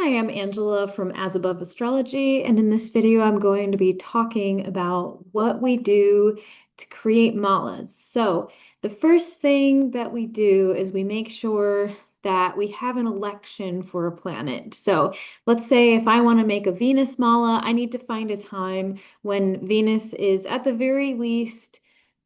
Hi, I'm Angela from As Above Astrology, and in this video, I'm going to be talking about what we do to create malas. So, the first thing that we do is we make sure that we have an election for a planet. So, let's say if I want to make a Venus mala, I need to find a time when Venus is at the very least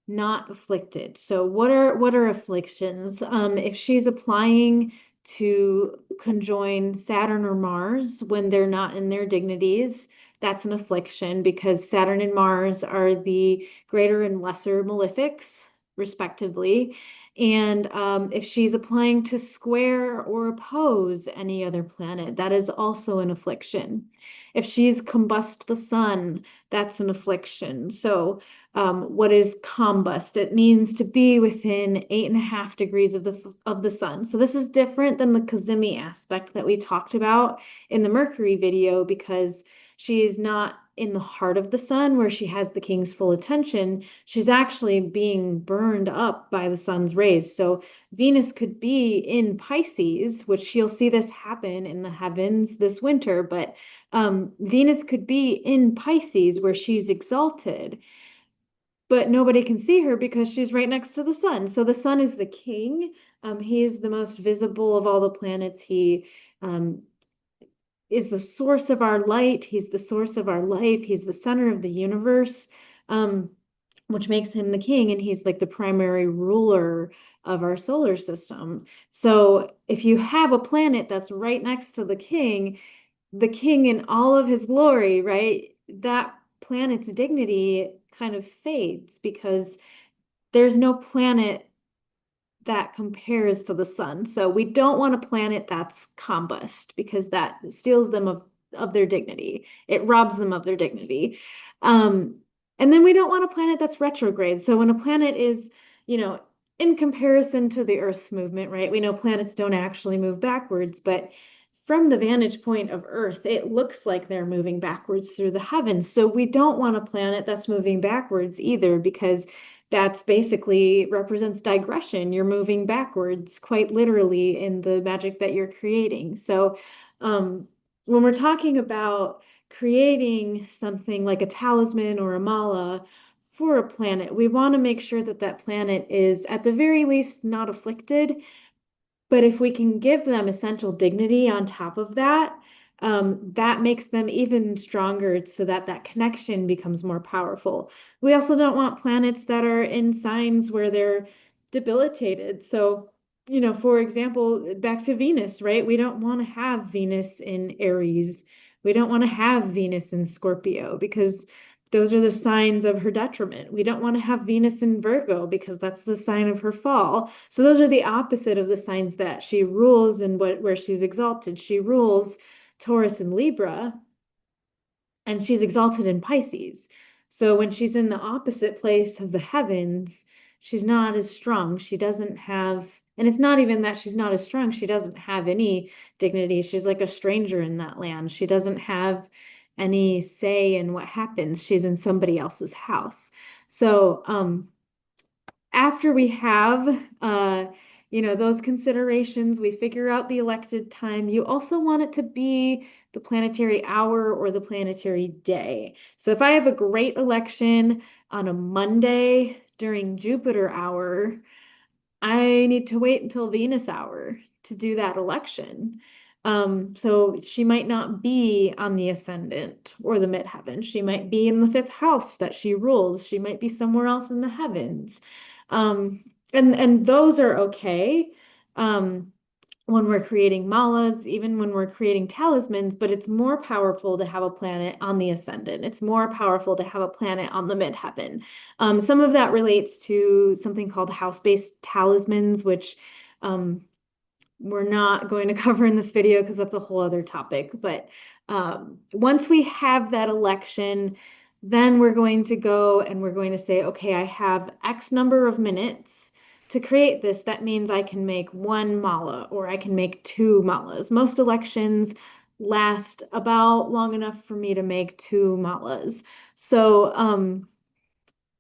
not afflicted. So what are afflictions? If she's applying to conjoin Saturn or Mars when they're not in their dignities, that's an affliction because Saturn and Mars are the greater and lesser malefics, respectively. And if she's applying to square or oppose any other planet, that is also an affliction. If she's combust the sun, that's an affliction. So what is combust? It means to be within 8.5 degrees of the sun. So this is different than the Cazimi aspect that we talked about in the Mercury video because she is not in the heart of the sun where she has the king's full attention. She's actually being burned up by the sun's rays. So Venus could be in Pisces, which you'll see this happen in the heavens this winter, but Venus could be in Pisces where she's exalted, but nobody can see her because she's right next to the sun. So the sun is the king. He is the most visible of all the planets. He um, is the source of our light. He's the source of our life. He's the center of the universe, um, which makes him the king. And he's like the primary ruler of our solar system. So if you have a planet that's right next to the king in all of his glory, right? That planet's dignity kind of fades because there's no planet that compares to the sun. So we don't want a planet that's combust because that steals them of their dignity. It robs them of their dignity. Um, and then we don't want a planet that's retrograde. So when a planet is, you know, in comparison to the Earth's movement, right? We know planets don't actually move backwards, but from the vantage point of Earth, it looks like they're moving backwards through the heavens. So we don't want a planet that's moving backwards either, because that's basically represents digression. You're moving backwards quite literally in the magic that you're creating. So when we're talking about creating something like a talisman or a mala for a planet, we want to make sure that that planet is at the very least not afflicted, but if we can give them essential dignity on top of that, that makes them even stronger so that that connection becomes more powerful. We also don't want planets that are in signs where they're debilitated. So, for example, back to Venus, right? We don't want to have Venus in Aries. We don't want to have Venus in Scorpio because those are the signs of her detriment. We don't want to have Venus in Virgo because that's the sign of her fall. So those are the opposite of the signs that she rules and where she's exalted. She rules Taurus and Libra, and she's exalted in Pisces. So when she's in the opposite place of the heavens, she's not as strong. She doesn't have, and it's not even that she's not as strong, she doesn't have any dignity. She's like a stranger in that land. She doesn't have any say in what happens. She's in somebody else's house. So, after we have those considerations, we figure out the elected time. You also want it to be the planetary hour or the planetary day. So if I have a great election on a Monday during Jupiter hour, I need to wait until Venus hour to do that election. So she might not be on the ascendant or the midheaven. She might be in the fifth house that she rules. She might be somewhere else in the heavens. Um, and those are okay. When we're creating malas, even when we're creating talismans, but it's more powerful to have a planet on the ascendant. It's more powerful to have a planet on the midheaven. Some of that relates to something called house-based talismans, which we're not going to cover in this video because that's a whole other topic. But once we have that election, then we're going to go and we're going to say, okay, I have X number of minutes to create this. That means I can make one mala or I can make two malas. Most elections last about long enough for me to make two malas. So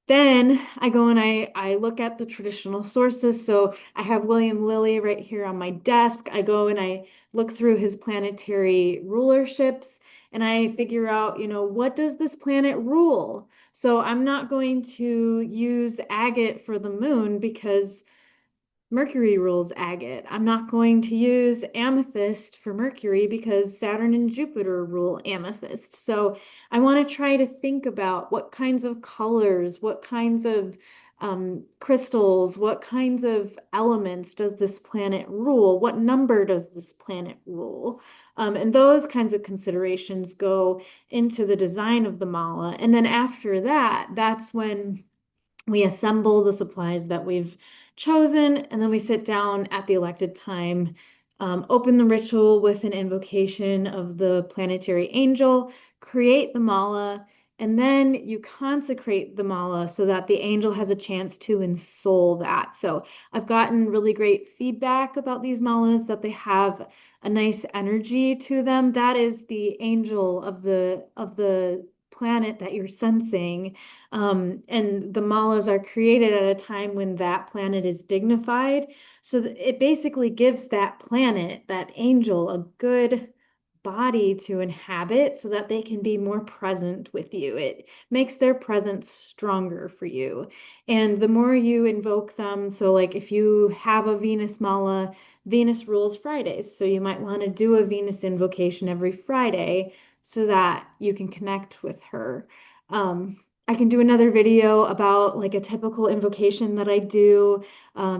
Then I go and I look at the traditional sources. So I have William Lilly right here on my desk. I go and I look through his planetary rulerships and I figure out, what does this planet rule? So I'm not going to use agate for the moon because Mercury rules agate. I'm not going to use amethyst for Mercury because Saturn and Jupiter rule amethyst. So I want to try to think about what kinds of colors, what kinds of crystals, what kinds of elements does this planet rule? What number does this planet rule? And those kinds of considerations go into the design of the mala. And then after that, that's when we assemble the supplies that we've chosen, and then we sit down at the elected time, open the ritual with an invocation of the planetary angel, create the mala, and then you consecrate the mala so that the angel has a chance to ensoul that. So I've gotten really great feedback about these malas that they have a nice energy to them. That is the angel of the planet that you're sensing, and the malas are created at a time when that planet is dignified. So it basically gives that planet, that angel, a good body to inhabit so that they can be more present with you. It makes their presence stronger for you. And the more you invoke them, so like if you have a Venus mala, Venus rules Fridays. So you might want to do a Venus invocation every Friday so that you can connect with her. I can do another video about like a typical invocation that I do,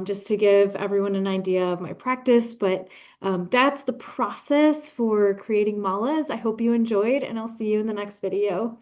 just to give everyone an idea of my practice. But that's the process for creating malas. I hope you enjoyed, and I'll see you in the next video.